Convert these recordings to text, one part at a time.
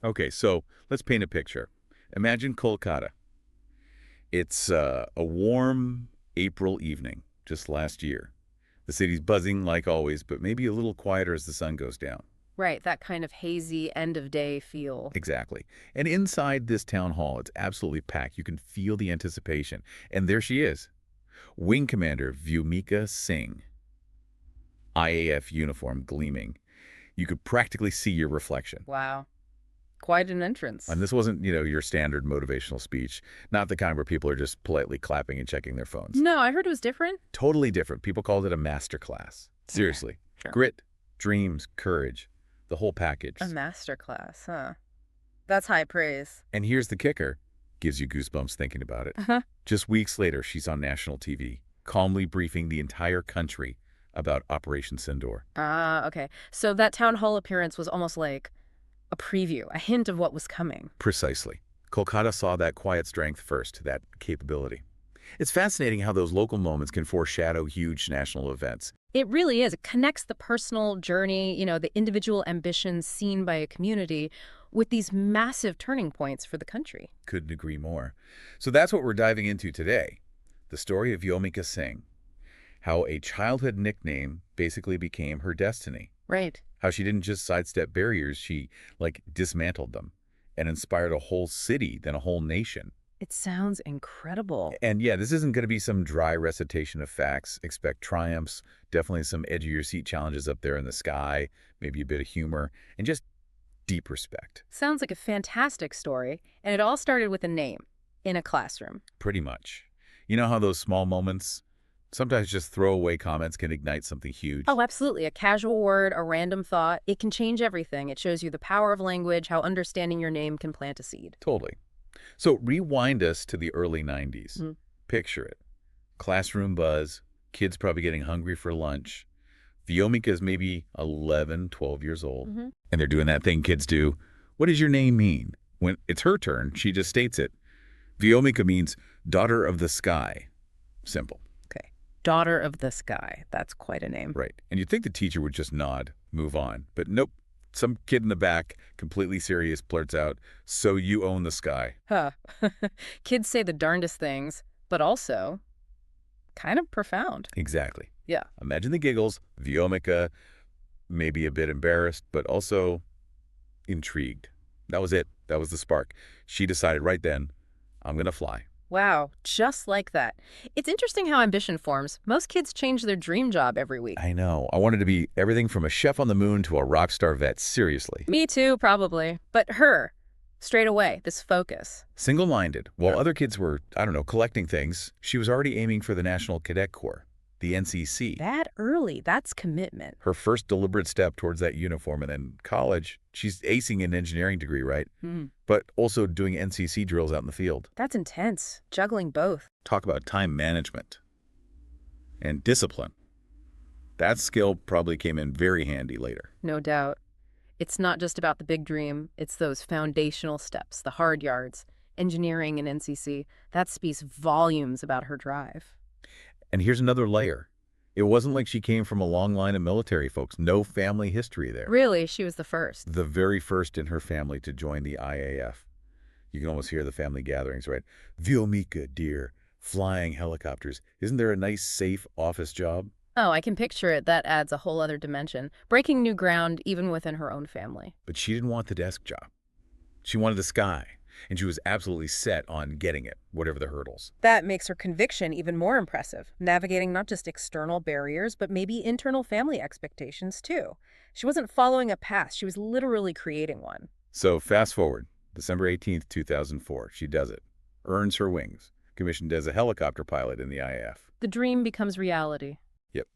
Okay, so let's paint a picture. Imagine Kolkata. It's a warm April evening, just last year. The city's buzzing like always, but maybe a little quieter as the sun goes down. Right, that kind of hazy end-of-day feel. Exactly. And inside this town hall, it's absolutely packed. You can feel the anticipation. And there she is, Wing Commander Vyomika Singh, IAF uniform gleaming. You could practically see your reflection. Wow, quite an entrance. And this wasn't, your standard motivational speech, not the kind where people are just politely clapping and checking their phones. No, I heard it was different. Totally different. People called it a master class. Seriously. Sure. Grit, dreams, courage, the whole package. A master class, huh? That's high praise. And here's the kicker. Gives you goosebumps thinking about it. Uh-huh. Just weeks later, she's on national TV, calmly briefing the entire country about Operation Sindoor. Ah, okay. So that town hall appearance was almost like a preview, a hint of what was coming. Precisely. Kolkata saw that quiet strength first, that capability. It's fascinating how those local moments can foreshadow huge national events. It really is. It connects the personal journey, the individual ambitions seen by a community with these massive turning points for the country. Couldn't agree more. So that's what we're diving into today. The story of Vyomika Singh. How a childhood nickname basically became her destiny. Right. How she didn't just sidestep barriers, she, dismantled them and inspired a whole city, then a whole nation. It sounds incredible. And yeah, this isn't going to be some dry recitation of facts. Expect triumphs, definitely some edge-of-your-seat challenges up there in the sky, maybe a bit of humor, and just deep respect. Sounds like a fantastic story, and it all started with a name in a classroom. Pretty much. You know how those small moments, sometimes just throwaway comments can ignite something huge? Oh, absolutely. A casual word, a random thought, it can change everything. It shows you the power of language, how understanding your name can plant a seed. Totally. So rewind us to the early 90s. Mhm. Picture it. Classroom buzz, kids probably getting hungry for lunch. Vyomika's maybe 11, 12 years old. Mhm. And they're doing that thing kids do. What does your name mean? When it's her turn, she just states it. Vyomika means daughter of the sky. Simple. Okay. Daughter of the Sky. That's quite a name. Right. And you'd think the teacher would just nod, move on. But nope. Some kid in the back, completely serious, blurts out, "So you own the sky." Huh. Kids say the darndest things, but also kind of profound. Exactly. Yeah. Imagine the giggles. Vyomika, maybe a bit embarrassed, but also intrigued. That was it. That was the spark. She decided right then, I'm going to fly. Wow, just like that. It's interesting how ambition forms. Most kids change their dream job every week. I know. I wanted to be everything from a chef on the moon to a rock star vet. Seriously. Me too, probably. But her, straight away, this focus. Single-minded. While other kids were, collecting things, she was already aiming for the National Cadet Corps, the NCC. That early, that's commitment. Her first deliberate step towards that uniform. And then college, she's acing an engineering degree, right? But also doing NCC drills out in the field. That's intense, juggling both. Talk about time management and discipline. That skill probably came in very handy later. No doubt. It's not just about the big dream, it's those foundational steps, the hard yards, engineering and NCC. That speaks volumes about her drive. And here's another layer. It wasn't like she came from a long line of military folks. No family history there. Really, she was the first. The very first in her family to join the IAF. You can almost hear the family gatherings, right? Vyomika, dear, flying helicopters. Isn't there a nice, safe office job? Oh, I can picture it. That adds a whole other dimension. Breaking new ground even within her own family. But she didn't want the desk job. She wanted the sky. And she was absolutely set on getting it, whatever the hurdles. That makes her conviction even more impressive, navigating not just external barriers, but maybe internal family expectations too. She wasn't following a path, she was literally creating one. So fast forward, December 18th, 2004, she does it. Earns her wings. Commissioned as a helicopter pilot in the IAF. The dream becomes reality. Yep.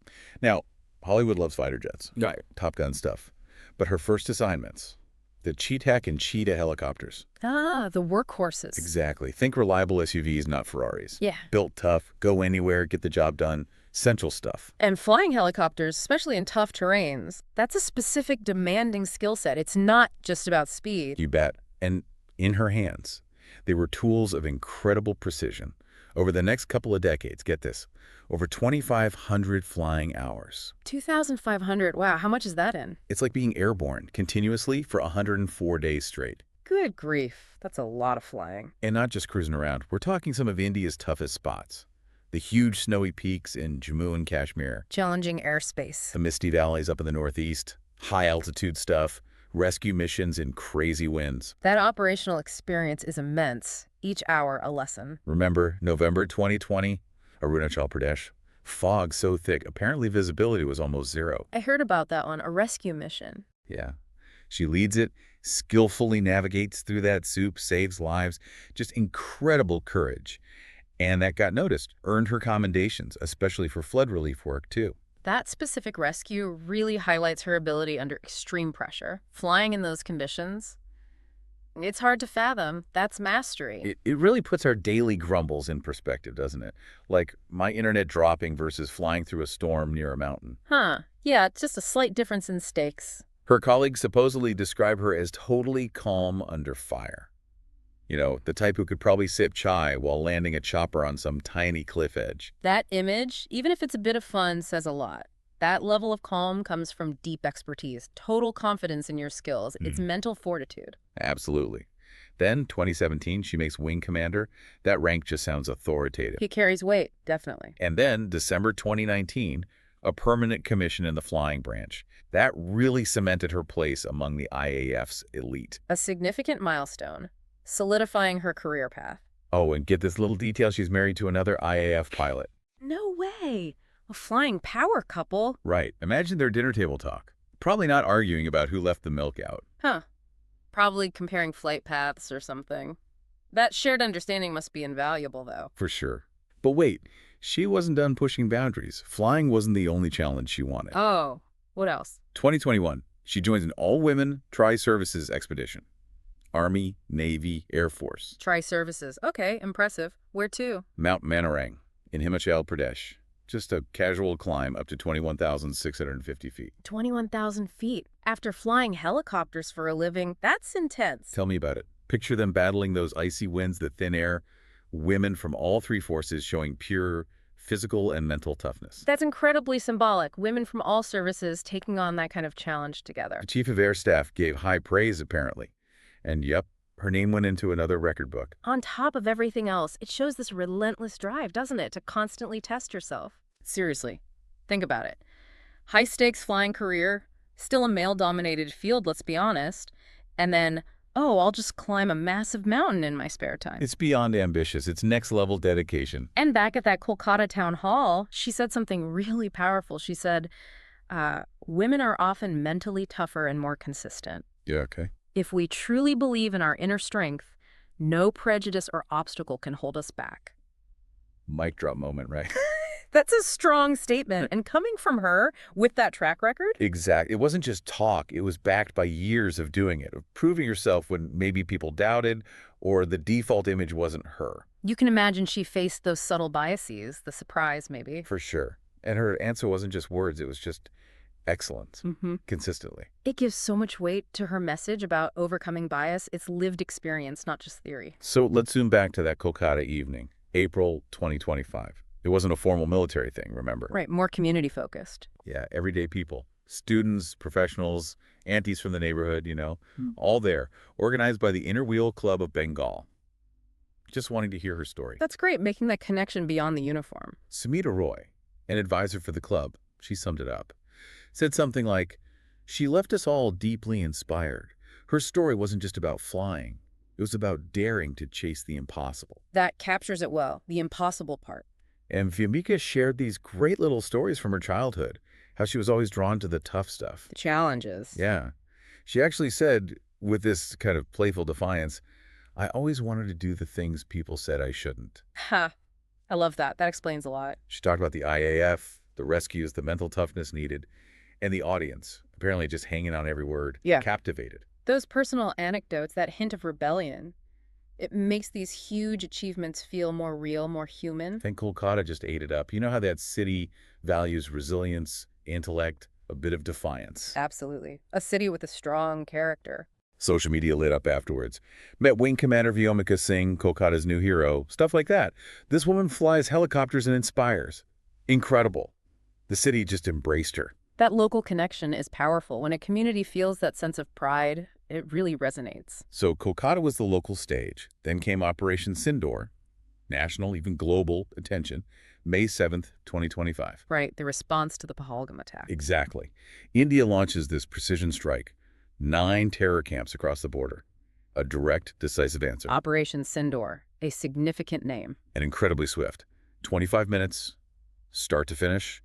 Now, Hollywood loves fighter jets. Right. Top Gun stuff. But her first assignments, the Cheetah and Cheetah helicopters. Ah, the workhorses. Exactly. Think reliable SUVs, not Ferraris. Yeah. Built tough, go anywhere, get the job done. Central stuff. And flying helicopters, especially in tough terrains, that's a specific demanding skill set. It's not just about speed. You bet. And in her hands, they were tools of incredible precision. Over the next couple of decades, get this, over 2,500 flying hours. 2,500, wow, how much is that in? It's like being airborne continuously for 104 days straight. Good grief. That's a lot of flying. And not just cruising around. We're talking some of India's toughest spots. The huge snowy peaks in Jammu and Kashmir, Challenging airspace. the misty valleys up in the northeast, high-altitude stuff, rescue missions in crazy winds. That operational experience is immense. Each hour a lesson. Remember, November 2020, Arunachal Pradesh. Fog so thick, apparently visibility was almost zero. I heard about that one, a rescue mission. Yeah. She leads it, skillfully navigates through that soup, saves lives. Just incredible courage. And that got noticed, earned her commendations, especially for flood relief work, too. That specific rescue really highlights her ability under extreme pressure. Flying in those conditions, it's hard to fathom. That's mastery. It really puts our daily grumbles in perspective, doesn't it? Like my internet dropping versus flying through a storm near a mountain. Huh. Yeah, it's just a slight difference in stakes. Her colleagues supposedly describe her as totally calm under fire. You know, the type who could probably sip chai while landing a chopper on some tiny cliff edge. That image, even if it's a bit of fun, says a lot. That level of calm comes from deep expertise, total confidence in your skills. It's mental fortitude. Absolutely. Then, 2017, she makes Wing Commander. That rank just sounds authoritative. He carries weight, definitely. And then, December 2019, a permanent commission in the flying branch. That really cemented her place among the IAF's elite. A significant milestone, solidifying her career path. Oh, and get this little detail, she's married to another IAF pilot. No way! A flying power couple? Right. Imagine their dinner table talk. Probably not arguing about who left the milk out. Huh. Probably comparing flight paths or something. That shared understanding must be invaluable, though. For sure. But wait, she wasn't done pushing boundaries. Flying wasn't the only challenge she wanted. Oh, what else? 2021, she joins an all-women tri-services expedition. Army, Navy, Air Force. Tri-services. Okay, impressive. Where to? Mount Manirang in Himachal Pradesh. Just a casual climb up to 21,650 feet. 21,000 feet. After flying helicopters for a living, that's intense. Tell me about it. Picture them battling those icy winds, the thin air, women from all three forces showing pure physical and mental toughness. That's incredibly symbolic. Women from all services taking on that kind of challenge together. The Chief of Air Staff gave high praise, apparently. And yep, her name went into another record book. On top of everything else, it shows this relentless drive, doesn't it, to constantly test yourself. Seriously, think about it. High-stakes flying career, still a male-dominated field, let's be honest, and then, oh, I'll just climb a massive mountain in my spare time. It's beyond ambitious. It's next-level dedication. And back at that Kolkata town hall, she said something really powerful. She said, women are often mentally tougher and more consistent. Yeah, okay. If we truly believe in our inner strength, no prejudice or obstacle can hold us back. Mic drop moment, right? That's a strong statement. And coming from her with that track record? Exactly. It wasn't just talk. It was backed by years of doing it, of proving yourself when maybe people doubted or the default image wasn't her. You can imagine she faced those subtle biases, the surprise maybe. For sure. And her answer wasn't just words. It was just excellence, consistently. It gives so much weight to her message about overcoming bias. It's lived experience, not just theory. So let's zoom back to that Kolkata evening, April 2025. It wasn't a formal military thing, remember? Right, more community-focused. Yeah, everyday people, students, professionals, aunties from the neighborhood, all there, organized by the Inner Wheel Club of Bengal. Just wanting to hear her story. That's great, making that connection beyond the uniform. Sumita Roy, an advisor for the club, she summed it up, said something like, "She left us all deeply inspired. Her story wasn't just about flying. It was about daring to chase the impossible." That captures it well, the impossible part. And Vyomika shared these great little stories from her childhood, how she was always drawn to the tough stuff. The challenges. Yeah. She actually said, with this kind of playful defiance, "I always wanted to do the things people said I shouldn't." Ha. I love that. That explains a lot. She talked about the IAF, the rescues, the mental toughness needed, and the audience, apparently just hanging on every word, captivated. Those personal anecdotes, that hint of rebellion, it makes these huge achievements feel more real, more human. I think Kolkata just ate it up. You know how that city values resilience, intellect, a bit of defiance. Absolutely. A city with a strong character. Social media lit up afterwards. Met Wing Commander Vyomika Singh, Kolkata's new hero, stuff like that. This woman flies helicopters and inspires. Incredible. The city just embraced her. That local connection is powerful. When a community feels that sense of pride, It really resonates. So Kolkata was the local stage. Then came Operation Sindoor, national, even global attention, May 7th, 2025. Right, the response to the Pahalgam attack. Exactly. India launches this precision strike, 9 terror camps across the border. A direct, decisive answer. Operation Sindoor, a significant name. And incredibly swift. 25 minutes, start to finish,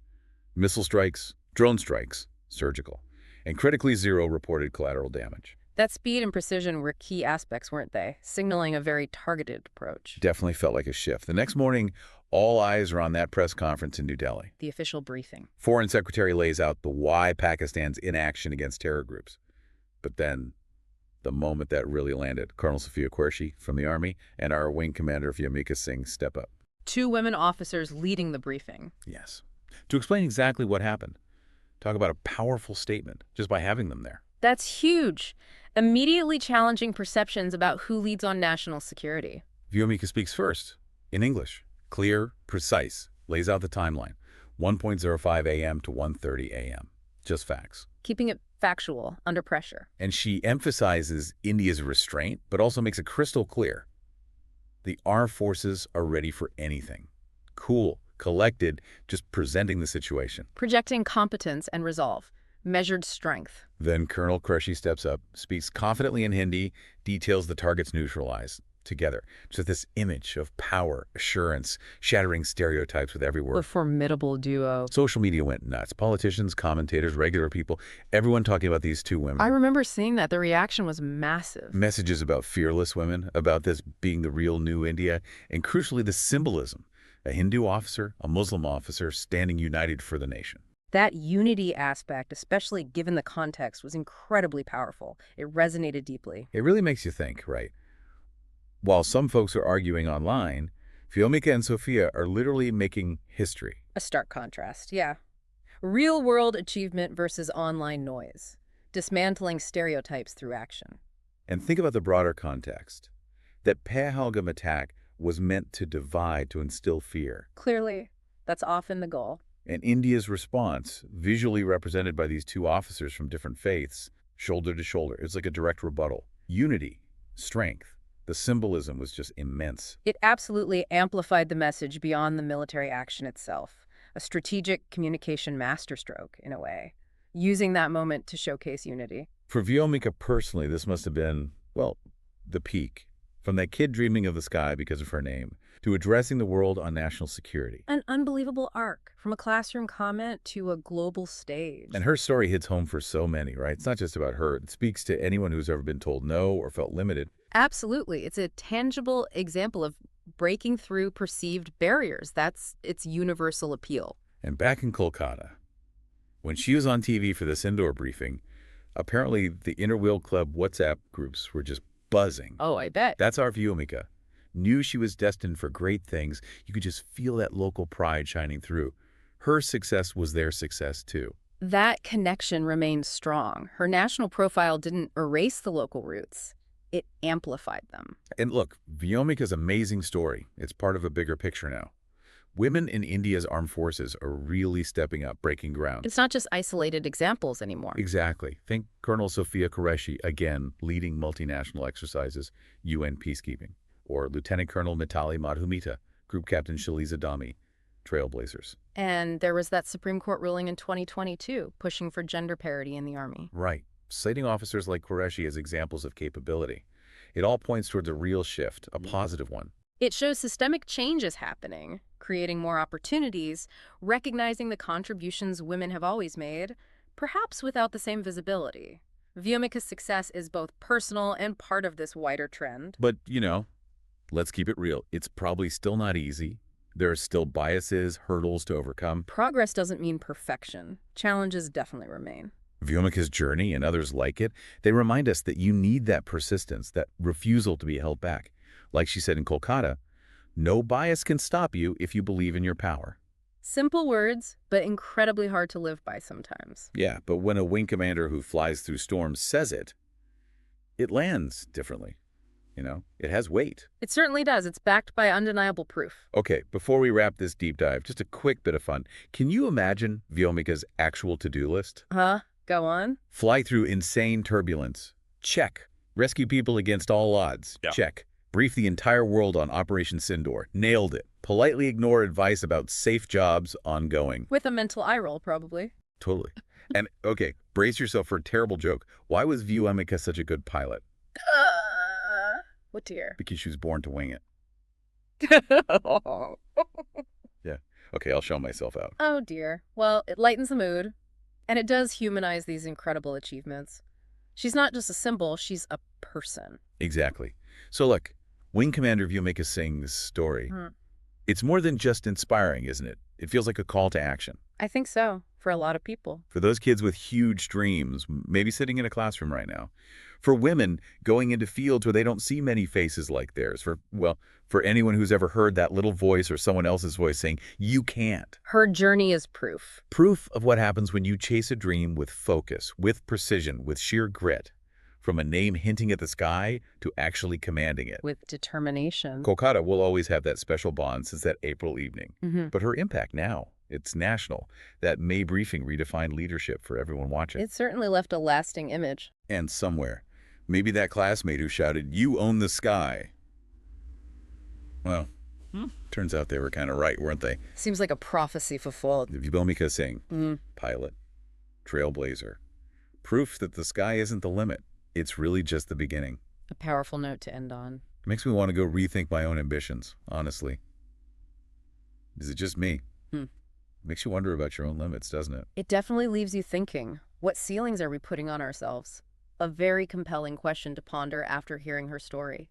missile strikes, drone strikes, surgical, and critically 0 reported collateral damage. That speed and precision were key aspects, weren't they? Signaling a very targeted approach. Definitely felt like a shift. The next morning, all eyes are on that press conference in New Delhi. The official briefing. Foreign Secretary lays out the why Pakistan's inaction against terror groups. But then, the moment that really landed, Colonel Sofia Qureshi from the Army and our Wing Commander Vyomika Singh step up. 2 women officers leading the briefing. Yes. To explain exactly what happened. Talk about a powerful statement just by having them there. That's huge. Immediately challenging perceptions about who leads on national security. Vyomika speaks first, in English. Clear, precise, lays out the timeline. 1:05 a.m. to 1:30 a.m. Just facts. Keeping it factual, under pressure. And she emphasizes India's restraint, but also makes it crystal clear. The armed forces are ready for anything. Cool, collected, just presenting the situation. Projecting competence and resolve. Measured strength. Then Colonel Qureshi steps up, speaks confidently in Hindi, details the targets neutralized together. Just this image of power, assurance, shattering stereotypes with every word. A formidable duo. Social media went nuts. Politicians, commentators, regular people, everyone talking about these 2 women. I remember seeing that. The reaction was massive. Messages about fearless women, about this being the real new India, and crucially the symbolism. A Hindu officer, a Muslim officer, standing united for the nation. That unity aspect, especially given the context, was incredibly powerful. It resonated deeply. It really makes you think, right? While some folks are arguing online, Vyomika and Sofia are literally making history. A stark contrast, yeah. Real-world achievement versus online noise. Dismantling stereotypes through action. And think about the broader context. That Pahalgam attack was meant to divide, to instill fear. Clearly, that's often the goal. And India's response, visually represented by these 2 officers from different faiths, shoulder to shoulder, it's like a direct rebuttal. Unity, strength. The symbolism was just immense. It absolutely amplified the message beyond the military action itself. A strategic communication masterstroke, in a way. Using that moment to showcase unity. For Vyomika personally, this must have been, well, the peak. From that kid dreaming of the sky because of her name, to addressing the world on national security. An unbelievable arc, from a classroom comment to a global stage. And her story hits home for so many, right? It's not just about her. It speaks to anyone who's ever been told no or felt limited. Absolutely. It's a tangible example of breaking through perceived barriers. That's its universal appeal. And back in Kolkata, when she was on TV for the Sindoor briefing, apparently the Inner Wheel Club WhatsApp groups were just buzzing. Oh, I bet. That's our Vyomika. Knew she was destined for great things. You could just feel that local pride shining through. Her success was their success, too. That connection remained strong. Her national profile didn't erase the local roots. It amplified them. And look, Vyomika's amazing story. It's part of a bigger picture now. Women in India's armed forces are really stepping up, breaking ground. It's not just isolated examples anymore. Exactly. Think Colonel Sofia Qureshi, again, leading multinational exercises, UN peacekeeping. Or Lieutenant Colonel Mitali Madhumita, Group Captain Shaliza Dami, trailblazers. And there was that Supreme Court ruling in 2022, pushing for gender parity in the Army. Right. Citing officers like Qureshi as examples of capability. It all points towards a real shift, a positive one. It shows systemic change is happening, creating more opportunities, recognizing the contributions women have always made, perhaps without the same visibility. Vyomika's success is both personal and part of this wider trend. But, you know, let's keep it real. It's probably still not easy. There are still biases, hurdles to overcome. Progress doesn't mean perfection. Challenges definitely remain. Vyomika's journey and others like it, they remind us that you need that persistence, that refusal to be held back. Like she said in Kolkata, no bias can stop you if you believe in your power. Simple words, but incredibly hard to live by sometimes. Yeah, but when a wing commander who flies through storms says it, it lands differently. You know, it has weight. It certainly does. It's backed by undeniable proof. Okay, before we wrap this deep dive, just a quick bit of fun. Can you imagine Vyomika's actual to-do list? Huh? Go on. Fly through insane turbulence, Check. Rescue people against all odds. Yeah. Check. Brief the entire world on Operation Sindoor. Nailed it. Politely ignore advice about safe jobs ongoing. With a mental eye roll, probably. Totally. And, okay, brace yourself for a terrible joke. Why was Vyomika such a good pilot? What dear? Because she was born to wing it. Yeah. Okay, I'll show myself out. Oh dear. Well, it lightens the mood. And it does humanize these incredible achievements. She's not just a symbol, she's a person. Exactly. So look, Wing Commander Vyomika Singh's story, it's more than just inspiring, isn't it? It feels like a call to action. I think so, for a lot of people. For those kids with huge dreams, maybe sitting in a classroom right now. For women going into fields where they don't see many faces like theirs. For anyone who's ever heard that little voice or someone else's voice saying, you can't. Her journey is proof. Proof of what happens when you chase a dream with focus, with precision, with sheer grit. From a name hinting at the sky to actually commanding it. With determination. Kolkata will always have that special bond since that April evening. But her impact now, it's national. That May briefing redefined leadership for everyone watching. It certainly left a lasting image. And somewhere, maybe that classmate who shouted, you own the sky. Well, turns out they were kind of right, weren't they? Seems like a prophecy fulfilled. Vyomika Singh, pilot, trailblazer. Proof that the sky isn't the limit. It's really just the beginning. A powerful note to end on. It makes me want to go rethink my own ambitions, honestly. Is it just me? Makes you wonder about your own limits, doesn't it? It definitely leaves you thinking, what ceilings are we putting on ourselves? A very compelling question to ponder after hearing her story.